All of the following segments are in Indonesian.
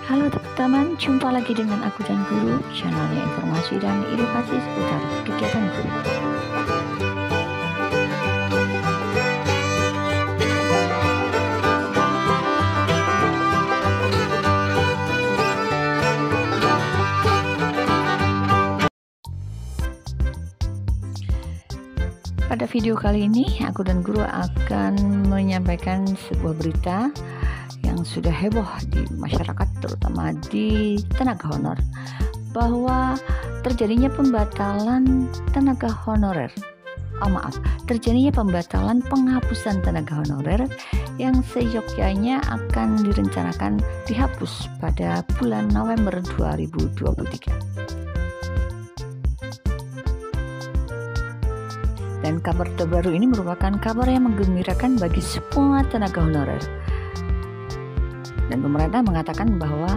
Halo teman-teman, jumpa lagi dengan aku dan Guru, channelnya informasi dan edukasi seputar kegiatan guru. Pada video kali ini, aku dan Guru akan menyampaikan sebuah berita yang sudah heboh di masyarakat, terutama di tenaga honor, bahwa terjadinya pembatalan tenaga honorer. Terjadinya pembatalan penghapusan tenaga honorer yang seyogyanya akan direncanakan dihapus pada bulan November 2023. Dan kabar terbaru ini merupakan kabar yang menggembirakan bagi semua tenaga honorer. Dan pemerintah mengatakan bahwa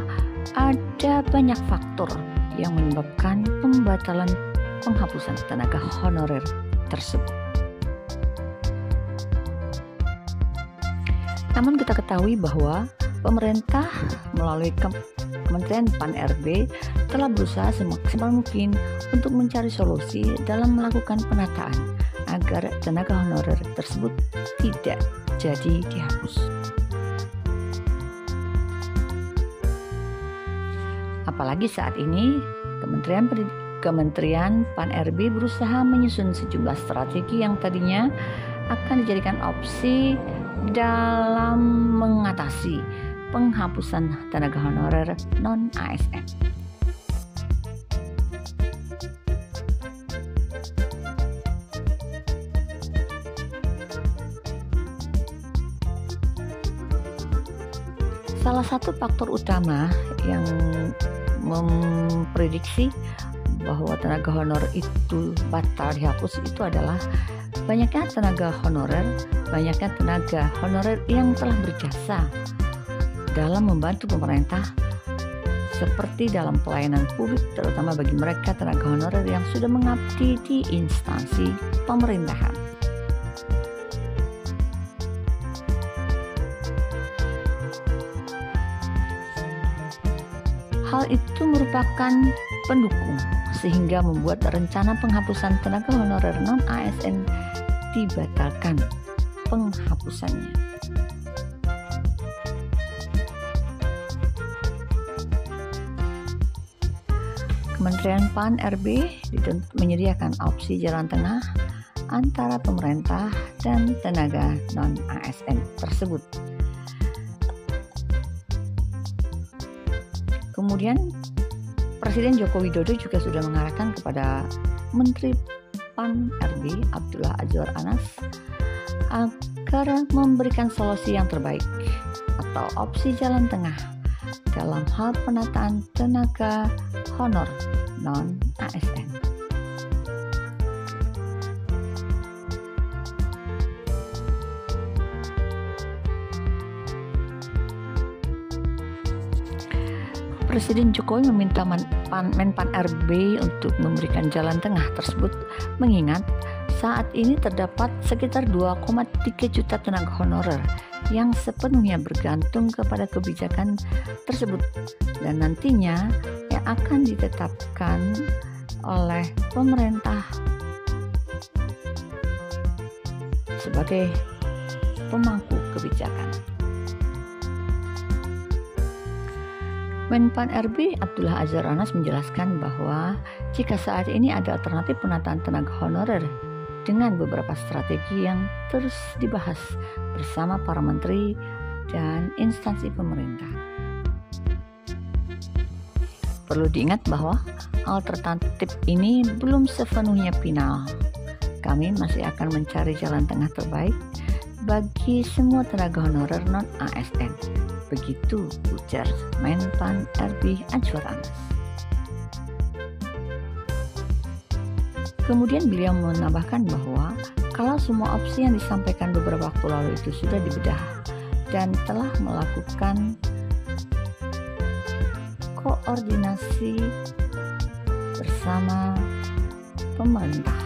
ada banyak faktor yang menyebabkan pembatalan penghapusan tenaga honorer tersebut. Namun kita ketahui bahwa pemerintah melalui Kementerian Pan-RB telah berusaha semaksimal mungkin untuk mencari solusi dalam melakukan penataan agar tenaga honorer tersebut tidak jadi dihapus. Apalagi saat ini Kementerian Pan-RB berusaha menyusun sejumlah strategi yang tadinya akan dijadikan opsi dalam mengatasi penghapusan tenaga honorer non-ASN. Salah satu faktor utama yang memprediksi bahwa tenaga honor itu batal dihapus itu adalah banyaknya tenaga honorer yang telah berjasa dalam membantu pemerintah seperti dalam pelayanan publik, terutama bagi mereka tenaga honorer yang sudah mengabdi di instansi pemerintahan. Hal itu merupakan pendukung sehingga membuat rencana penghapusan tenaga honorer non-ASN dibatalkan penghapusannya. Kementerian Pan-RB menyediakan opsi jalan tengah antara pemerintah dan tenaga non-ASN tersebut. Kemudian Presiden Joko Widodo juga sudah mengarahkan kepada Menteri Pan-RB Abdullah Azwar Anas agar memberikan solusi yang terbaik atau opsi jalan tengah dalam hal penataan tenaga honor non-ASN. Presiden Jokowi meminta Menpan RB untuk memberikan jalan tengah tersebut, mengingat saat ini terdapat sekitar 2,3 juta tenaga honorer yang sepenuhnya bergantung kepada kebijakan tersebut dan nantinya yang akan ditetapkan oleh pemerintah sebagai pemangku kebijakan. Menpan RB Abdullah Azwar Anas menjelaskan bahwa jika saat ini ada alternatif penataan tenaga honorer dengan beberapa strategi yang terus dibahas bersama para menteri dan instansi pemerintah. Perlu diingat bahwa alternatif ini belum sepenuhnya final. Kami masih akan mencari jalan tengah terbaik bagi semua tenaga honorer non-ASN. Begitu ujar Menpan RB Azwar Anas. Kemudian beliau menambahkan bahwa kalau semua opsi yang disampaikan beberapa waktu lalu itu sudah dibedah dan telah melakukan koordinasi bersama pemerintah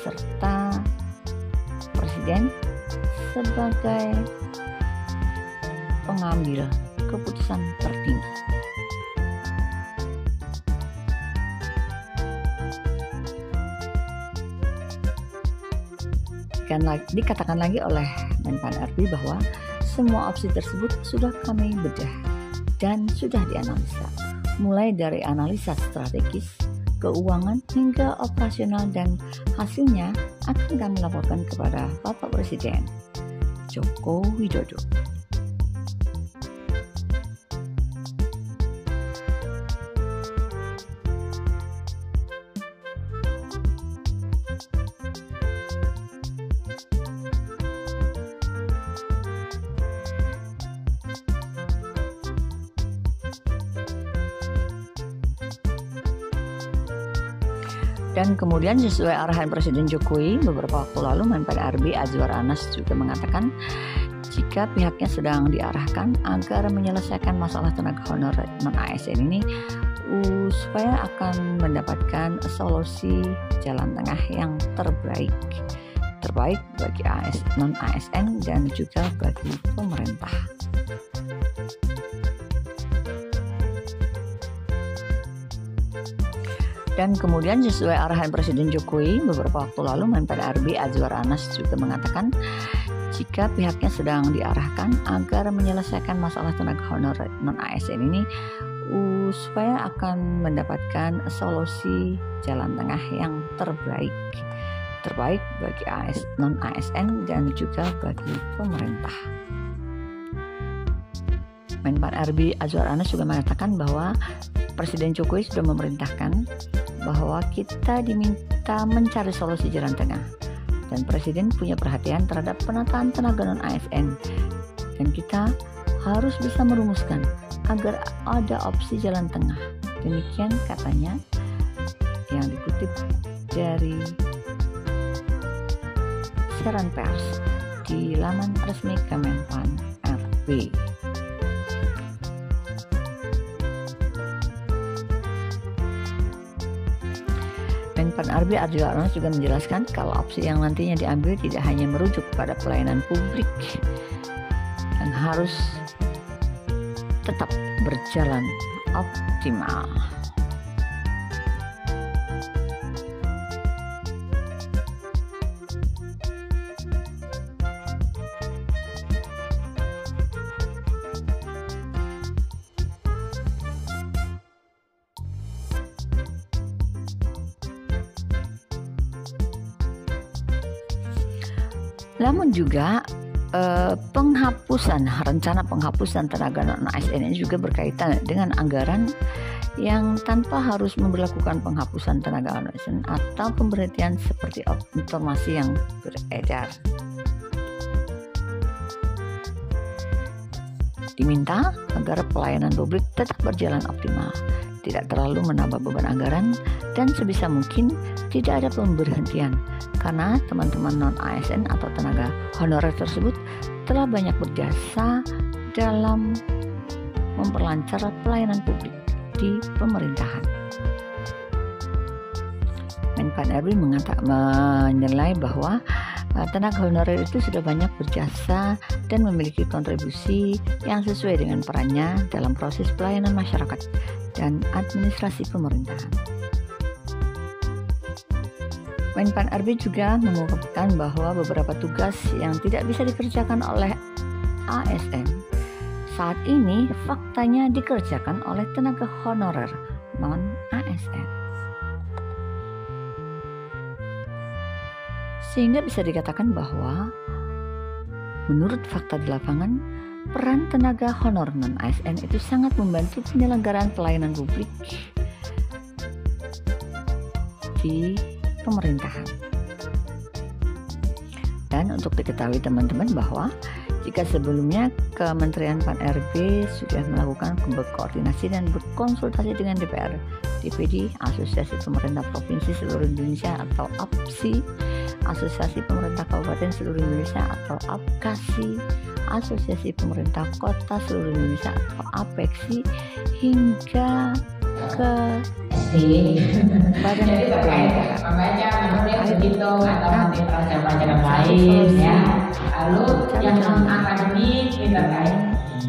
serta Presiden sebagai pengambil keputusan tertinggi. Dikatakan lagi oleh Menpan RB bahwa semua opsi tersebut sudah kami bedah dan sudah dianalisa, mulai dari analisa strategis, keuangan hingga operasional, dan hasilnya akan kami laporkan kepada Bapak Presiden Joko Widodo. Dan kemudian sesuai arahan Presiden Jokowi beberapa waktu lalu, Menpan RB Azwar Anas juga mengatakan jika pihaknya sedang diarahkan agar menyelesaikan masalah tenaga honor non-ASN ini supaya akan mendapatkan solusi jalan tengah yang terbaik bagi non-ASN dan juga bagi pemerintah. Dan kemudian sesuai arahan Presiden Jokowi beberapa waktu lalu, Menpan RB Azwar Anas juga mengatakan jika pihaknya sedang diarahkan agar menyelesaikan masalah tenaga honor non-ASN ini supaya akan mendapatkan solusi jalan tengah yang terbaik bagi non-ASN dan juga bagi pemerintah. Menpan RB Azwar Anas juga mengatakan bahwa Presiden Jokowi sudah memerintahkan bahwa kita diminta mencari solusi jalan tengah, dan Presiden punya perhatian terhadap penataan tenaga non-ASN, dan kita harus bisa merumuskan agar ada opsi jalan tengah. Demikian katanya yang dikutip dari siaran pers di laman resmi Kemenpan RB. Menpan RB Azwar Anas juga menjelaskan kalau opsi yang nantinya diambil tidak hanya merujuk pada pelayanan publik yang harus tetap berjalan optimal. Namun juga rencana penghapusan tenaga non-ASN ini juga berkaitan dengan anggaran yang tanpa harus memberlakukan penghapusan tenaga non-ASN atau pemberhentian seperti informasi yang beredar. Diminta agar pelayanan publik tetap berjalan optimal, tidak terlalu menambah beban anggaran, dan sebisa mungkin tidak ada pemberhentian karena teman-teman non-ASN atau tenaga honorer tersebut telah banyak berjasa dalam memperlancar pelayanan publik di pemerintahan. Menpan RB menilai bahwa tenaga honorer itu sudah banyak berjasa dan memiliki kontribusi yang sesuai dengan perannya dalam proses pelayanan masyarakat dan administrasi pemerintahan. Menpan RB juga mengungkapkan bahwa beberapa tugas yang tidak bisa dikerjakan oleh ASN saat ini faktanya dikerjakan oleh tenaga honorer non-ASN. Sehingga bisa dikatakan bahwa menurut fakta di lapangan, peran tenaga honor non-ASN itu sangat membantu penyelenggaraan pelayanan publik di pemerintahan. Dan untuk diketahui teman-teman bahwa jika sebelumnya Kementerian Pan RB sudah melakukan berkoordinasi dan berkonsultasi dengan DPR, DPD, Asosiasi Pemerintah Provinsi Seluruh Indonesia atau APSI, Asosiasi Pemerintah Kabupaten Seluruh Indonesia atau APKASI, Asosiasi Pemerintah Kota Seluruh Indonesia atau APEKSI, hingga ke badan begitu atau nanti pelajaran lain ya. Lalu yang non akademik terkait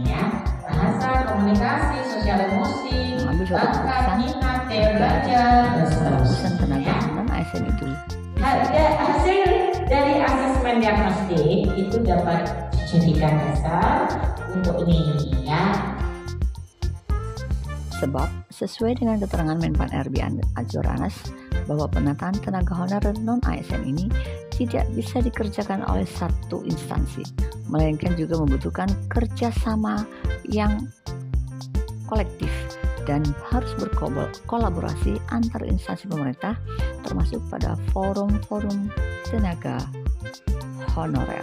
ya bahasa komunikasi, sosial emosi, mengambil suatu bakat, keputusan minat, daya belajar, dan seterusnya. urusan tenaga non-ASN itu. Hasil dari asesmen diagnostik itu dapat dijadikan dasar untuk ini ya. Sebab sesuai dengan keterangan Menpan RB Azwar Anas bahwa penataan tenaga honorer non-ASN ini tidak bisa dikerjakan oleh satu instansi, melainkan juga membutuhkan kerjasama yang kolektif dan harus berkolaborasi antar instansi pemerintah, termasuk pada forum-forum tenaga honorer.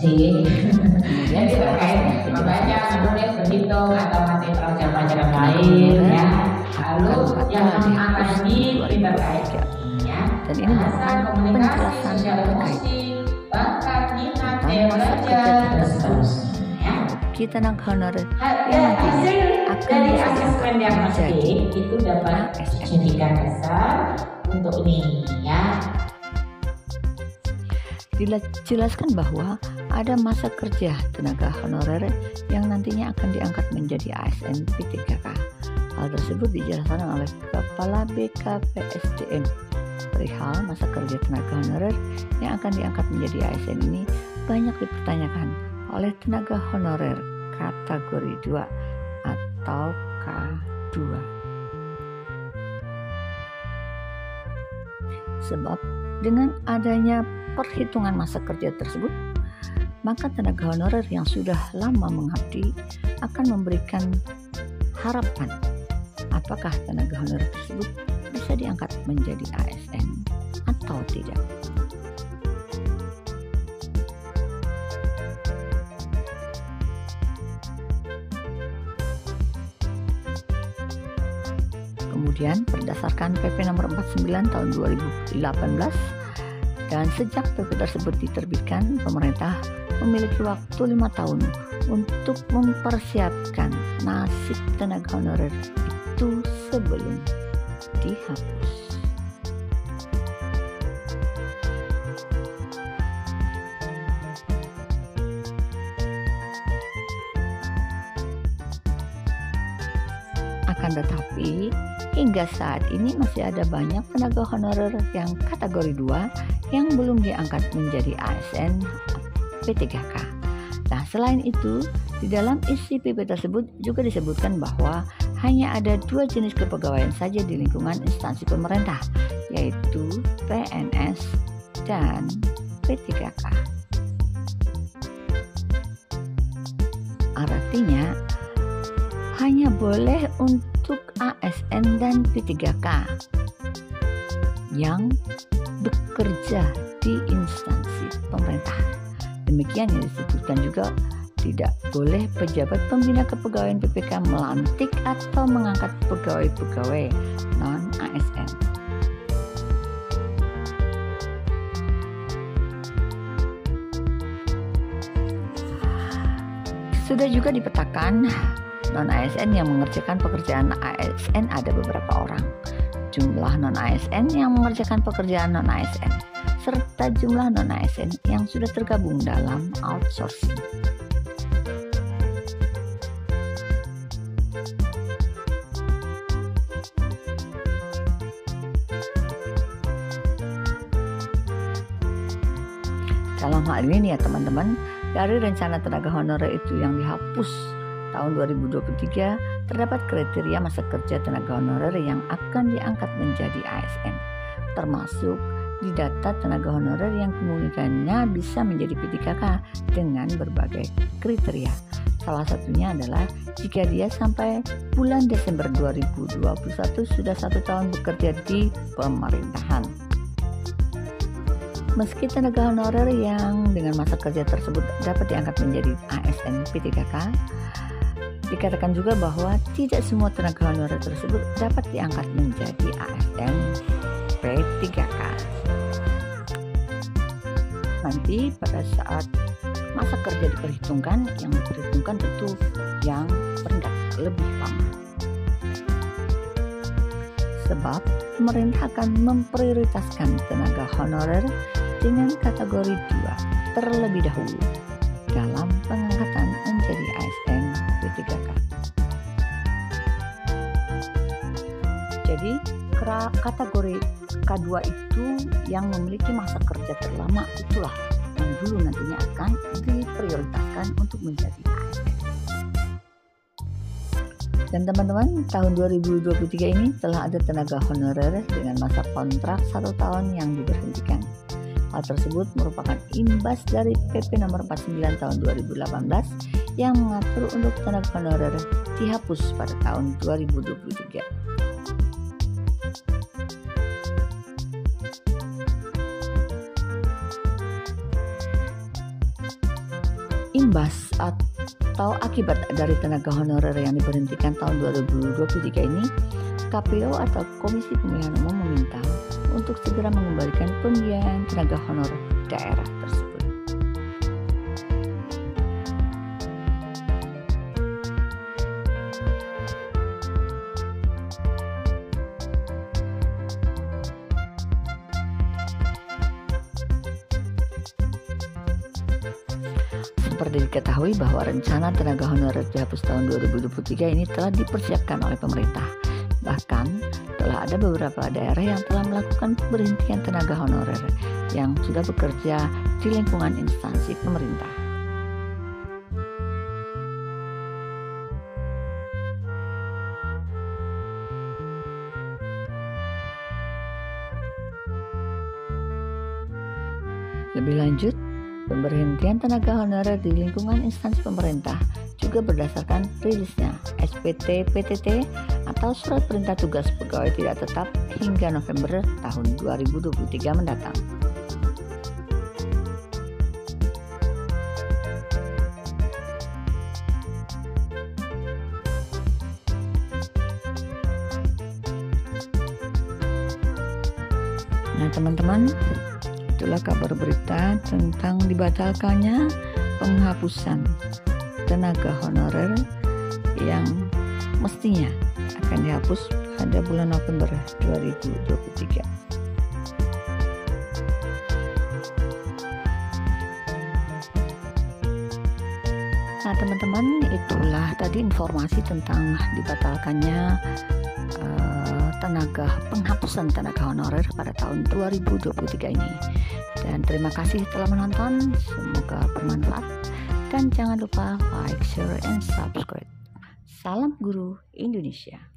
Jadi terkait membaca, menulis, berhitung atau materi pelajaran lain ya. Lalu yang akan terkait ya. Dan ini merupakan penjelasan terkait bakat, minat, daya belajar, dan seterusnya. Bagi tenaga honorer yang akan dari asesmen diagnostik itu dapat dijadikan dasar untuk ini ya. Dijelaskan bahwa ada masa kerja tenaga honorer yang nantinya akan diangkat menjadi ASN P3K. Hal tersebut dijelaskan oleh Kepala BKPSDM. Perihal masa kerja tenaga honorer yang akan diangkat menjadi ASN ini banyak dipertanyakan oleh tenaga honorer kategori 2 atau K2. Sebab dengan adanya perhitungan masa kerja tersebut, maka tenaga honorer yang sudah lama mengabdi akan memberikan harapan apakah tenaga honorer tersebut bisa diangkat menjadi ASN atau tidak. Kemudian berdasarkan PP nomor 49 tahun 2018 dan sejak PP tersebut diterbitkan, pemerintah memiliki waktu 5 tahun untuk mempersiapkan nasib tenaga honorer itu sebelum dihapus. Akan tetapi, hingga saat ini masih ada banyak tenaga honorer yang kategori 2 yang belum diangkat menjadi ASN P3K. Nah, selain itu, di dalam isi PP tersebut juga disebutkan bahwa hanya ada 2 jenis kepegawaian saja di lingkungan instansi pemerintah, yaitu PNS dan P3K. Artinya, hanya boleh untuk ASN dan P3K yang bekerja di instansi pemerintah. Demikian yang disebutkan juga tidak boleh pejabat pembina kepegawaian PPK melantik atau mengangkat pegawai-pegawai non-ASN. Sudah juga dipetakan non-ASN yang mengerjakan pekerjaan ASN ada beberapa orang. Jumlah non-ASN yang mengerjakan pekerjaan non-ASN serta jumlah non-ASN yang sudah tergabung dalam outsourcing. Dalam hal ini nih ya teman-teman, dari rencana tenaga honorer itu yang dihapus tahun 2023, terdapat kriteria masa kerja tenaga honorer yang akan diangkat menjadi ASN, termasuk di data tenaga honorer yang kemungkinannya bisa menjadi P3K dengan berbagai kriteria. Salah satunya adalah jika dia sampai bulan Desember 2021 sudah 1 tahun bekerja di pemerintahan. Meski tenaga honorer yang dengan masa kerja tersebut dapat diangkat menjadi ASN P3K, dikatakan juga bahwa tidak semua tenaga honorer tersebut dapat diangkat menjadi ASN P3K. Nanti pada saat masa kerja diperhitungkan, yang diperhitungkan tentu yang peringkat lebih lama. Sebab pemerintah akan memprioritaskan tenaga honorer dengan kategori 2 terlebih dahulu dalam pengangkatan kategori K2 itu yang memiliki masa kerja terlama, itulah yang dulu nantinya akan diprioritaskan untuk menjadi ASN. Dan teman-teman, tahun 2023 ini telah ada tenaga honorer dengan masa kontrak 1 tahun yang diberhentikan. Hal tersebut merupakan imbas dari PP nomor 49 tahun 2018 yang mengatur untuk tenaga honorer dihapus pada tahun 2023. Imbas atau akibat dari tenaga honorer yang diberhentikan tahun 2023 ini, KPU atau Komisi Pemilihan Umum meminta untuk segera mengembalikan pembiayaan tenaga honorer daerah tersebut. Seperti diketahui bahwa rencana tenaga honorer dihapus tahun 2023 ini telah dipersiapkan oleh pemerintah. Bahkan telah ada beberapa daerah yang telah melakukan pemberhentian tenaga honorer yang sudah bekerja di lingkungan instansi pemerintah. Lebih lanjut, pemberhentian tenaga honorer di lingkungan instansi pemerintah juga berdasarkan rilisnya SPT PTT atau Surat Perintah Tugas Pegawai Tidak Tetap hingga November tahun 2023 mendatang. Nah teman-teman, itulah kabar berita tentang dibatalkannya penghapusan tenaga honorer yang mestinya akan dihapus pada bulan November 2023. Nah teman-teman, itulah tadi informasi tentang dibatalkannya penghapusan tenaga honorer pada tahun 2023 ini. Dan terima kasih telah menonton, semoga bermanfaat dan jangan lupa like, share, and subscribe. Salam Guru Indonesia.